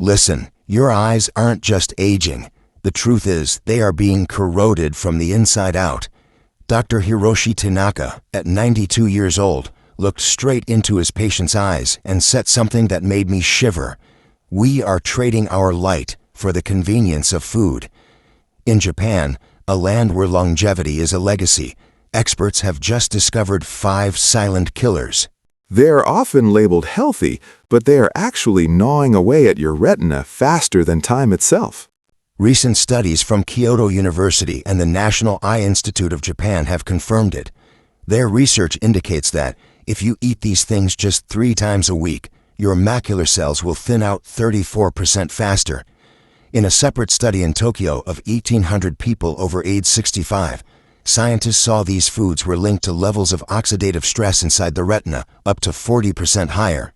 Listen, your eyes aren't just aging. The truth is, they are being corroded from the inside out. Dr. Hiroshi Tanaka, at 92 years old, looked straight into his patient's eyes and said something that made me shiver. We are trading our light for the convenience of food. In Japan, a land where longevity is a legacy, experts have just discovered 5 silent killers. They are often labeled healthy, but they are actually gnawing away at your retina faster than time itself. Recent studies from Kyoto University and the National Eye Institute of Japan have confirmed it. Their research indicates that if you eat these things just 3 times a week, your macular cells will thin out 34% faster. In a separate study in Tokyo of 1,800 people over age 65, scientists saw these foods were linked to levels of oxidative stress inside the retina up to 40% higher.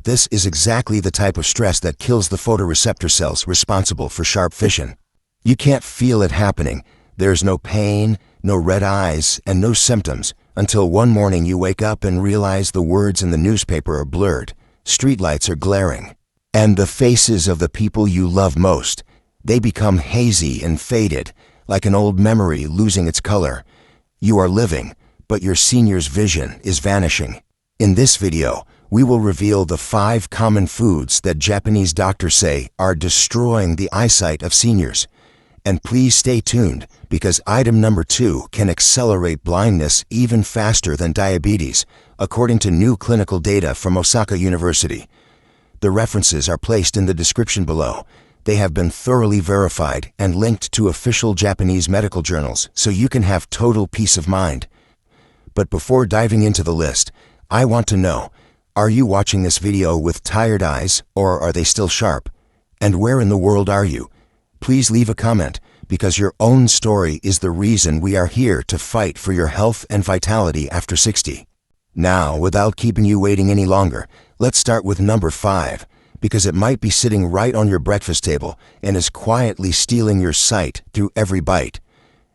This is exactly the type of stress that kills the photoreceptor cells responsible for sharp vision. You can't feel it happening. There's no pain, no red eyes, and no symptoms until one morning you wake up and realize the words in the newspaper are blurred, streetlights are glaring, and the faces of the people you love most, they become hazy and faded, like an old memory losing its color. You are living, but your senior's vision is vanishing. In this video, we will reveal the 5 common foods that Japanese doctors say are destroying the eyesight of seniors. And please stay tuned, because item number 2 can accelerate blindness even faster than diabetes, according to new clinical data from Osaka University. The references are placed in the description below. They have been thoroughly verified and linked to official Japanese medical journals, so you can have total peace of mind. But before diving into the list, I want to know, are you watching this video with tired eyes, or are they still sharp? And where in the world are you? Please leave a comment, because your own story is the reason we are here to fight for your health and vitality after 60. Now, without keeping you waiting any longer, let's start with number 5, because it might be sitting right on your breakfast table and is quietly stealing your sight through every bite.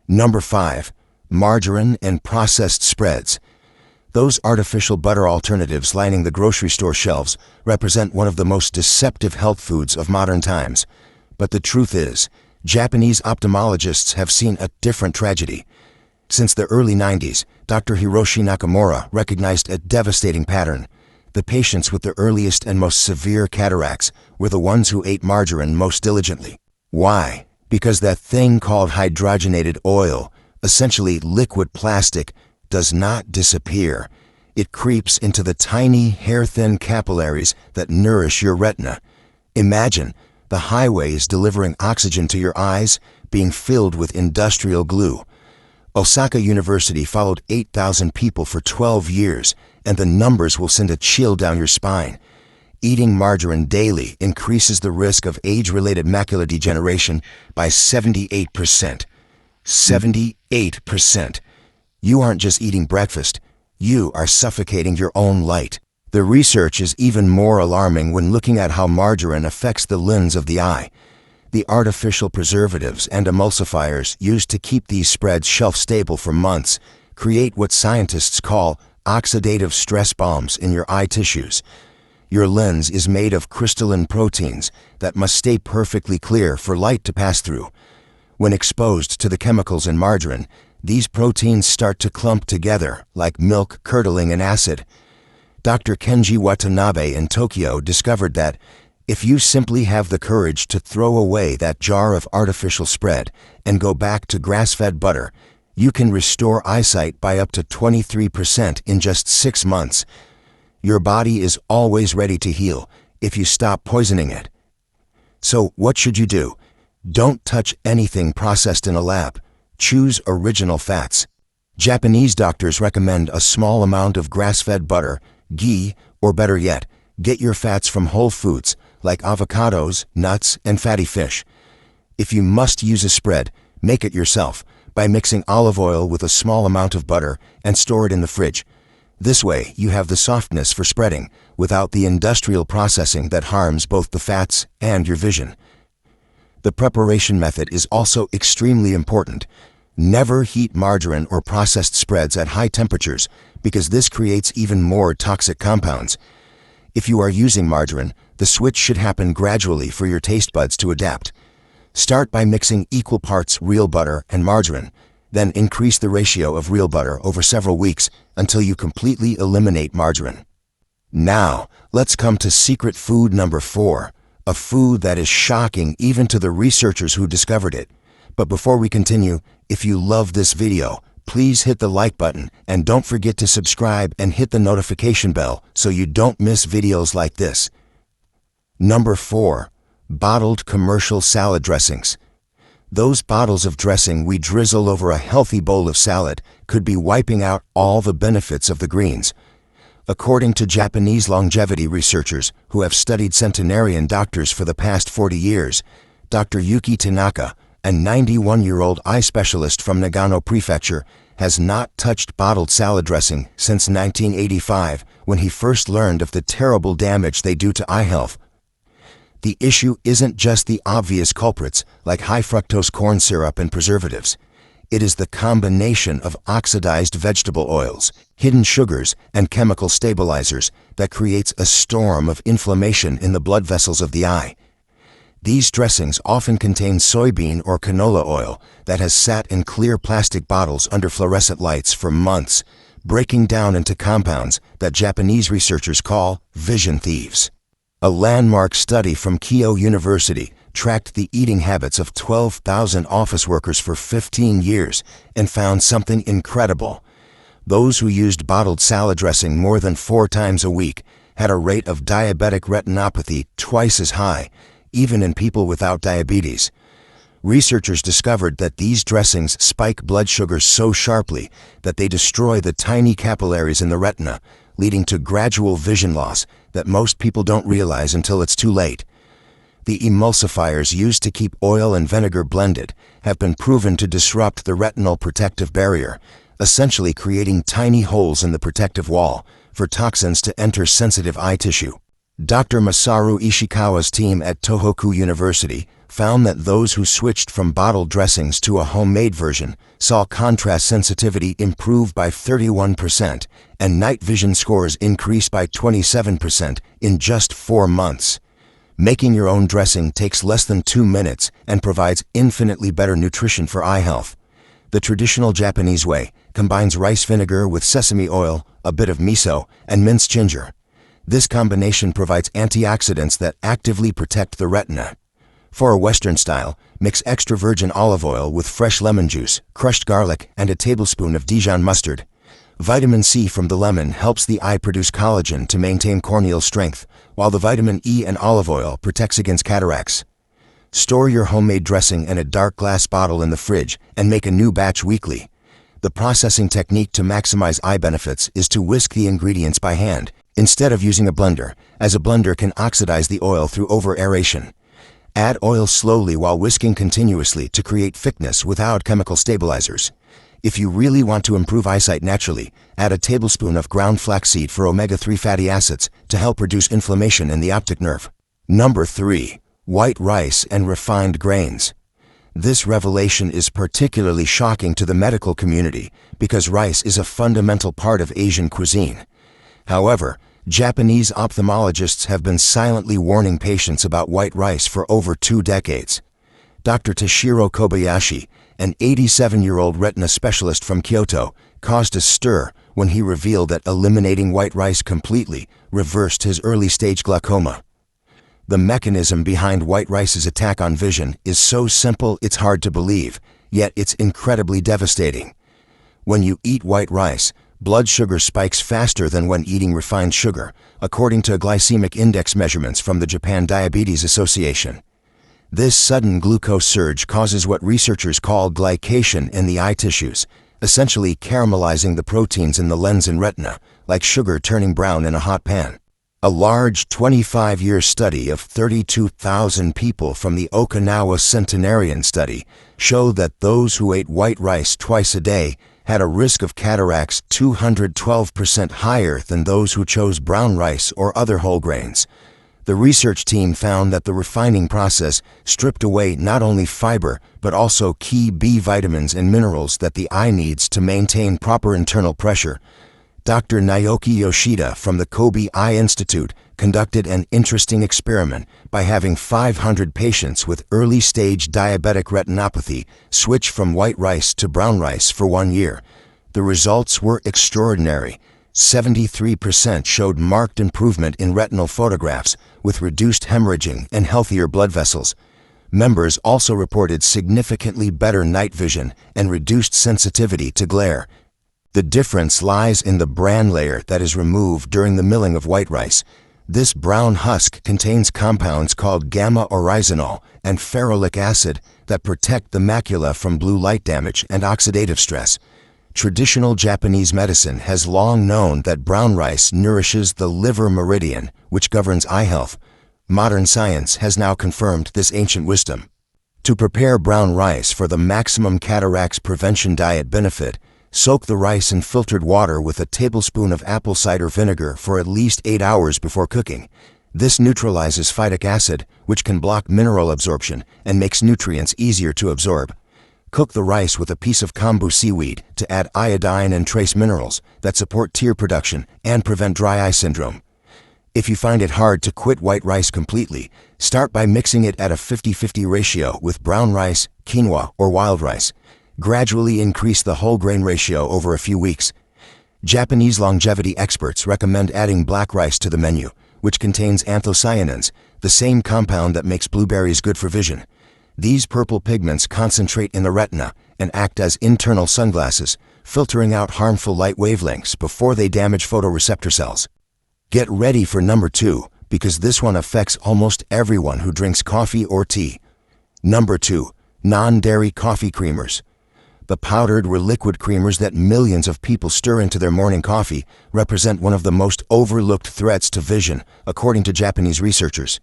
Number 5, margarine and processed spreads. Those artificial butter alternatives lining the grocery store shelves represent one of the most deceptive health foods of modern times. But the truth is, Japanese ophthalmologists have seen a different tragedy. Since the early 90s, Dr. Hiroshi Nakamura recognized a devastating pattern. The patients with the earliest and most severe cataracts were the ones who ate margarine most diligently. Why? Because that thing called hydrogenated oil, essentially liquid plastic, does not disappear. It creeps into the tiny, hair-thin capillaries that nourish your retina. Imagine the highways delivering oxygen to your eyes being filled with industrial glue. Osaka University followed 8,000 people for 12 years, and the numbers will send a chill down your spine. Eating margarine daily increases the risk of age-related macular degeneration by 78%. 78%. You aren't just eating breakfast, you are suffocating your own light. The research is even more alarming when looking at how margarine affects the lens of the eye. The artificial preservatives and emulsifiers used to keep these spreads shelf-stable for months create what scientists call oxidative stress bombs in your eye tissues. Your lens is made of crystalline proteins that must stay perfectly clear for light to pass through. When exposed to the chemicals in margarine, these proteins start to clump together like milk curdling in acid. Dr. Kenji Watanabe in Tokyo discovered that if you simply have the courage to throw away that jar of artificial spread and go back to grass-fed butter, you can restore eyesight by up to 23% in just 6 months. Your body is always ready to heal if you stop poisoning it. So what should you do? Don't touch anything processed in a lab. Choose original fats. Japanese doctors recommend a small amount of grass-fed butter, ghee, or better yet, get your fats from whole foods like avocados, nuts, and fatty fish. If you must use a spread, make it yourself by mixing olive oil with a small amount of butter and store it in the fridge. This way, you have the softness for spreading without the industrial processing that harms both the fats and your vision. The preparation method is also extremely important. Never heat margarine or processed spreads at high temperatures because this creates even more toxic compounds. If you are using margarine, The switch should happen gradually for your taste buds to adapt. Start by mixing equal parts real butter and margarine, then increase the ratio of real butter over several weeks until you completely eliminate margarine. Now, let's come to secret food number 4, a food that is shocking even to the researchers who discovered it. But before we continue, if you love this video, please hit the like button and don't forget to subscribe and hit the notification bell so you don't miss videos like this. Number 4. Bottled commercial salad dressings. Those bottles of dressing we drizzle over a healthy bowl of salad could be wiping out all the benefits of the greens. According to Japanese longevity researchers who have studied centenarian doctors for the past 40 years, Dr. Yuki Tanaka, a 91-year-old eye specialist from Nagano Prefecture, has not touched bottled salad dressing since 1985, when he first learned of the terrible damage they do to eye health. The issue isn't just the obvious culprits like high fructose corn syrup and preservatives. It is the combination of oxidized vegetable oils, hidden sugars, and chemical stabilizers that creates a storm of inflammation in the blood vessels of the eye. These dressings often contain soybean or canola oil that has sat in clear plastic bottles under fluorescent lights for months, breaking down into compounds that Japanese researchers call vision thieves. A landmark study from Kyoto University tracked the eating habits of 12,000 office workers for 15 years and found something incredible. Those who used bottled salad dressing more than 4 times a week had a rate of diabetic retinopathy twice as high, even in people without diabetes. Researchers discovered that these dressings spike blood sugars so sharply that they destroy the tiny capillaries in the retina, leading to gradual vision loss that most people don't realize until it's too late. The emulsifiers used to keep oil and vinegar blended have been proven to disrupt the retinal protective barrier, essentially creating tiny holes in the protective wall for toxins to enter sensitive eye tissue. Dr. Masaru Ishikawa's team at Tohoku University found that those who switched from bottled dressings to a homemade version saw contrast sensitivity improve by 31% and night vision scores increase by 27% in just 4 months. Making your own dressing takes less than 2 minutes and provides infinitely better nutrition for eye health. The traditional Japanese way combines rice vinegar with sesame oil, a bit of miso, and minced ginger. This combination provides antioxidants that actively protect the retina. For a Western style, mix extra virgin olive oil with fresh lemon juice, crushed garlic, and a tablespoon of Dijon mustard. Vitamin C from the lemon helps the eye produce collagen to maintain corneal strength, while the vitamin E in olive oil protects against cataracts. Store your homemade dressing in a dark glass bottle in the fridge and make a new batch weekly. The processing technique to maximize eye benefits is to whisk the ingredients by hand, instead of using a blender, as a blender can oxidize the oil through over-aeration. Add oil slowly while whisking continuously to create thickness without chemical stabilizers. If you really want to improve eyesight naturally, add a tablespoon of ground flaxseed for omega-3 fatty acids to help reduce inflammation in the optic nerve. Number 3. White rice and refined grains. This revelation is particularly shocking to the medical community because rice is a fundamental part of Asian cuisine. However, Japanese ophthalmologists have been silently warning patients about white rice for over 2 decades. Dr. Toshiro Kobayashi, an 87-year-old retina specialist from Kyoto, caused a stir when he revealed that eliminating white rice completely reversed his early-stage glaucoma. The mechanism behind white rice's attack on vision is so simple it's hard to believe, yet it's incredibly devastating. When you eat white rice, blood sugar spikes faster than when eating refined sugar, according to glycemic index measurements from the Japan Diabetes Association. This sudden glucose surge causes what researchers call glycation in the eye tissues, essentially caramelizing the proteins in the lens and retina, like sugar turning brown in a hot pan. A large 25-year study of 32,000 people from the Okinawa Centenarian Study showed that those who ate white rice twice a day had a risk of cataracts 212% higher than those who chose brown rice or other whole grains. The research team found that the refining process stripped away not only fiber but also key B vitamins and minerals that the eye needs to maintain proper internal pressure. Dr. Naoki Yoshida from the Kobe Eye Institute conducted an interesting experiment by having 500 patients with early-stage diabetic retinopathy switch from white rice to brown rice for 1 year. The results were extraordinary. 73% showed marked improvement in retinal photographs with reduced hemorrhaging and healthier blood vessels. Members also reported significantly better night vision and reduced sensitivity to glare. The difference lies in the bran layer that is removed during the milling of white rice. This brown husk contains compounds called gamma-oryzanol and ferulic acid that protect the macula from blue light damage and oxidative stress. Traditional Japanese medicine has long known that brown rice nourishes the liver meridian, which governs eye health. Modern science has now confirmed this ancient wisdom. To prepare brown rice for the maximum cataracts prevention diet benefit, soak the rice in filtered water with a tablespoon of apple cider vinegar for at least 8 hours before cooking. This neutralizes phytic acid, which can block mineral absorption and makes nutrients easier to absorb. Cook the rice with a piece of kombu seaweed to add iodine and trace minerals that support tear production and prevent dry eye syndrome. If you find it hard to quit white rice completely, start by mixing it at a 50-50 ratio with brown rice, quinoa, or wild rice. Gradually increase the whole grain ratio over a few weeks. Japanese longevity experts recommend adding black rice to the menu, which contains anthocyanins, the same compound that makes blueberries good for vision. These purple pigments concentrate in the retina and act as internal sunglasses, filtering out harmful light wavelengths before they damage photoreceptor cells. Get ready for number 2, because this one affects almost everyone who drinks coffee or tea. Number 2, non-dairy coffee creamers. The powdered or liquid creamers that millions of people stir into their morning coffee represent one of the most overlooked threats to vision, according to Japanese researchers.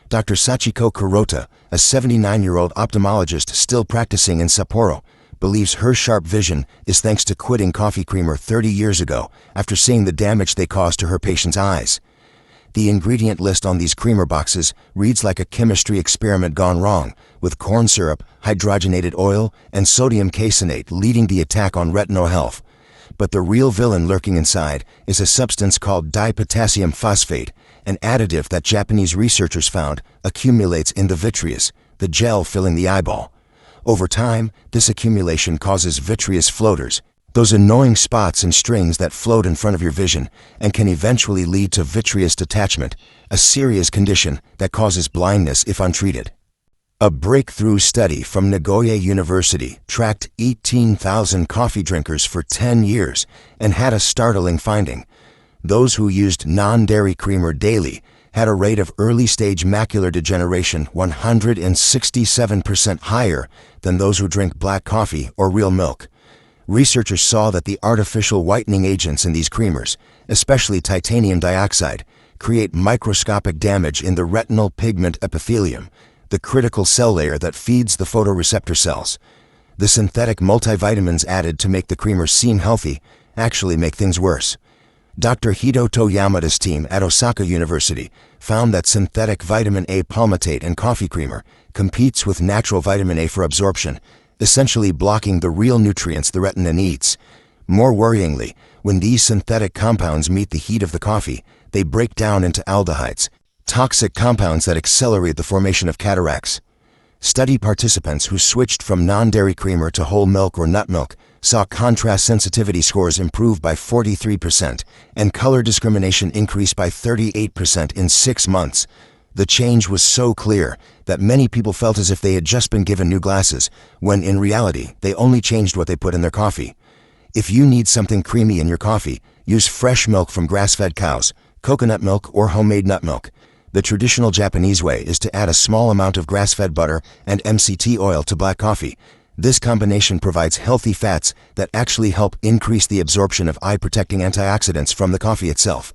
Dr. Sachiko Kurota, a 79-year-old ophthalmologist still practicing in Sapporo, believes her sharp vision is thanks to quitting coffee creamer 30 years ago after seeing the damage they cause to her patients' eyes. The ingredient list on these creamer boxes reads like a chemistry experiment gone wrong, with corn syrup, hydrogenated oil, and sodium caseinate leading the attack on retinal health. But the real villain lurking inside is a substance called dipotassium phosphate, an additive that Japanese researchers found accumulates in the vitreous, the gel filling the eyeball. Over time, this accumulation causes vitreous floaters, those annoying spots and strings that float in front of your vision and can eventually lead to vitreous detachment, a serious condition that causes blindness if untreated. A breakthrough study from Nagoya University tracked 18,000 coffee drinkers for 10 years and had a startling finding. Those who used non-dairy creamer daily had a rate of early-stage macular degeneration 167% higher than those who drink black coffee or real milk. Researchers saw that the artificial whitening agents in these creamers, especially titanium dioxide, create microscopic damage in the retinal pigment epithelium, the critical cell layer that feeds the photoreceptor cells. The synthetic multivitamins added to make the creamers seem healthy actually make things worse. Dr. Hidoto Yamada's team at Osaka University found that synthetic vitamin A palmitate in coffee creamer competes with natural vitamin A for absorption, essentially blocking the real nutrients the retina needs. More worryingly, when these synthetic compounds meet the heat of the coffee, they break down into aldehydes, toxic compounds that accelerate the formation of cataracts. Study participants who switched from non-dairy creamer to whole milk or nut milk saw contrast sensitivity scores improve by 43% and color discrimination increase by 38% in 6 months. The change was so clear that many people felt as if they had just been given new glasses, when in reality, they only changed what they put in their coffee. If you need something creamy in your coffee, use fresh milk from grass-fed cows, coconut milk, or homemade nut milk. The traditional Japanese way is to add a small amount of grass-fed butter and MCT oil to black coffee. This combination provides healthy fats that actually help increase the absorption of eye-protecting antioxidants from the coffee itself.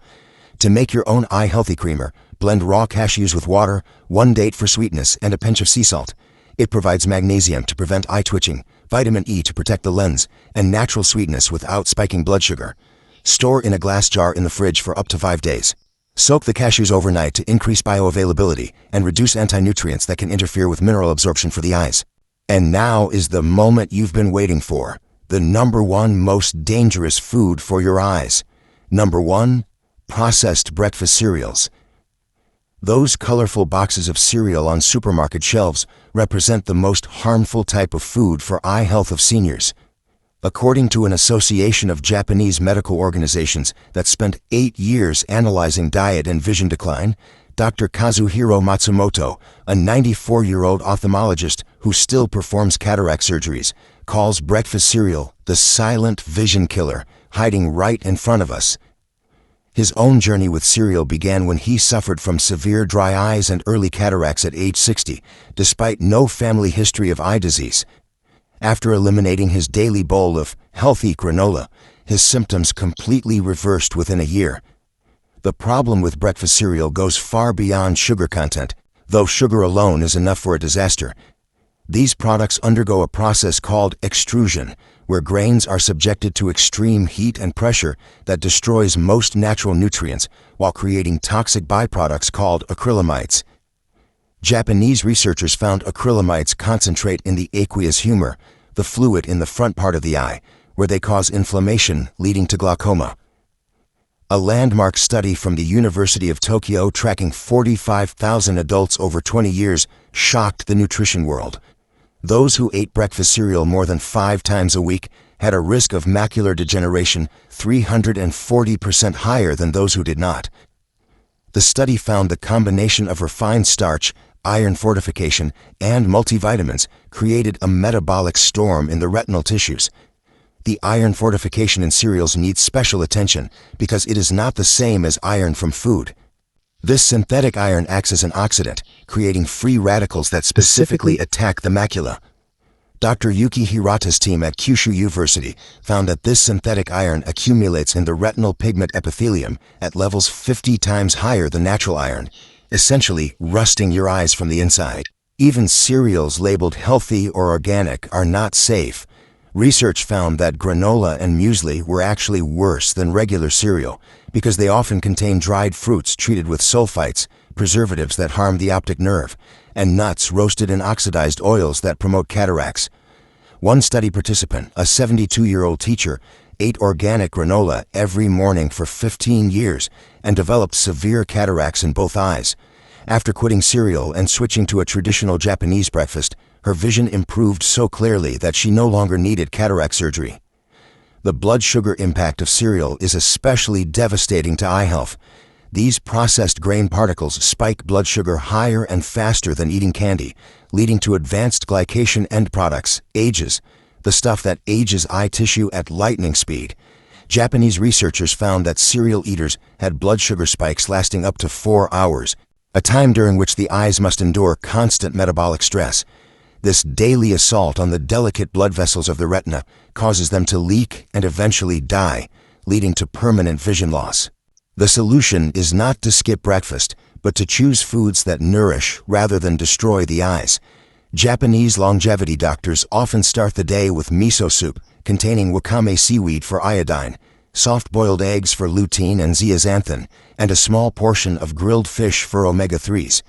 To make your own eye-healthy creamer, blend raw cashews with water, 1 date for sweetness, and a pinch of sea salt. It provides magnesium to prevent eye twitching, vitamin E to protect the lens, and natural sweetness without spiking blood sugar. Store in a glass jar in the fridge for up to 5 days. Soak the cashews overnight to increase bioavailability and reduce anti-nutrients that can interfere with mineral absorption for the eyes. And now is the moment you've been waiting for. The number 1 most dangerous food for your eyes. Number 1, processed breakfast cereals. Those colorful boxes of cereal on supermarket shelves represent the most harmful type of food for eye health of seniors. According to an association of Japanese medical organizations that spent 8 years analyzing diet and vision decline, Dr. Kazuhiro Matsumoto, a 94-year-old ophthalmologist who still performs cataract surgeries, calls breakfast cereal the silent vision killer, hiding right in front of us. His own journey with cereal began when he suffered from severe dry eyes and early cataracts at age 60, despite no family history of eye disease. After eliminating his daily bowl of healthy granola, his symptoms completely reversed within a year. The problem with breakfast cereal goes far beyond sugar content, though sugar alone is enough for a disaster. These products undergo a process called extrusion, where grains are subjected to extreme heat and pressure that destroys most natural nutrients while creating toxic byproducts called acrylamides. Japanese researchers found acrylamides concentrate in the aqueous humor, the fluid in the front part of the eye, where they cause inflammation leading to glaucoma. A landmark study from the University of Tokyo tracking 45,000 adults over 20 years shocked the nutrition world. Those who ate breakfast cereal more than 5 times a week had a risk of macular degeneration 340% higher than those who did not. The study found the combination of refined starch, iron fortification, and multivitamins created a metabolic storm in the retinal tissues. The iron fortification in cereals needs special attention because it is not the same as iron from food. This synthetic iron acts as an oxidant, creating free radicals that specifically attack the macula. Dr. Yuki Hirata's team at Kyushu University found that this synthetic iron accumulates in the retinal pigment epithelium at levels 50 times higher than natural iron, essentially rusting your eyes from the inside. Even cereals labeled healthy or organic are not safe. Research found that granola and muesli were actually worse than regular cereal because they often contain dried fruits treated with sulfites, preservatives that harm the optic nerve, and nuts roasted in oxidized oils that promote cataracts. One study participant, a 72-year-old teacher, ate organic granola every morning for 15 years and developed severe cataracts in both eyes. After quitting cereal and switching to a traditional Japanese breakfast, her vision improved so clearly that she no longer needed cataract surgery. The blood sugar impact of cereal is especially devastating to eye health. These processed grain particles spike blood sugar higher and faster than eating candy, leading to advanced glycation end products, AGEs, the stuff that ages eye tissue at lightning speed. Japanese researchers found that cereal eaters had blood sugar spikes lasting up to 4 hours, a time during which the eyes must endure constant metabolic stress. This daily assault on the delicate blood vessels of the retina causes them to leak and eventually die, leading to permanent vision loss. The solution is not to skip breakfast, but to choose foods that nourish rather than destroy the eyes. Japanese longevity doctors often start the day with miso soup containing wakame seaweed for iodine, soft-boiled eggs for lutein and zeaxanthin, and a small portion of grilled fish for omega-3s.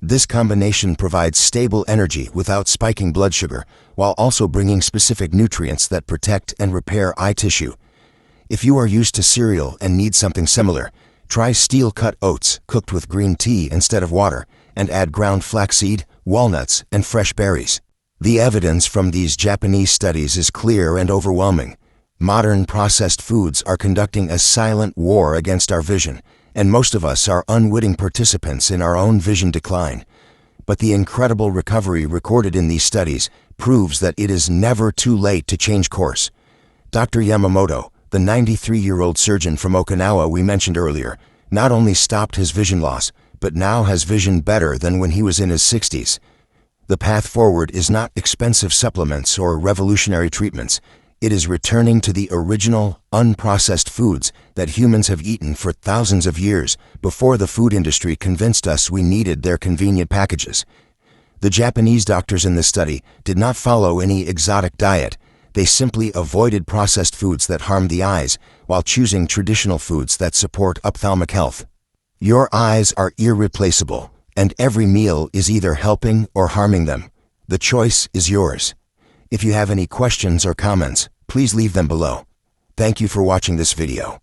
This combination provides stable energy without spiking blood sugar, while also bringing specific nutrients that protect and repair eye tissue. If you are used to cereal and need something similar, try steel-cut oats cooked with green tea instead of water, and add ground flaxseed, walnuts, and fresh berries. The evidence from these Japanese studies is clear and overwhelming. Modern processed foods are conducting a silent war against our vision, and most of us are unwitting participants in our own vision decline. But the incredible recovery recorded in these studies proves that it is never too late to change course. Dr. Yamamoto, the 93-year-old surgeon from Okinawa we mentioned earlier, not only stopped his vision loss, but now has vision better than when he was in his 60s. The path forward is not expensive supplements or revolutionary treatments. It is returning to the original, unprocessed foods that humans have eaten for thousands of years before the food industry convinced us we needed their convenient packages. The Japanese doctors in this study did not follow any exotic diet. They simply avoided processed foods that harm the eyes while choosing traditional foods that support ophthalmic health. Your eyes are irreplaceable, and every meal is either helping or harming them. The choice is yours. If you have any questions or comments, please leave them below. Thank you for watching this video.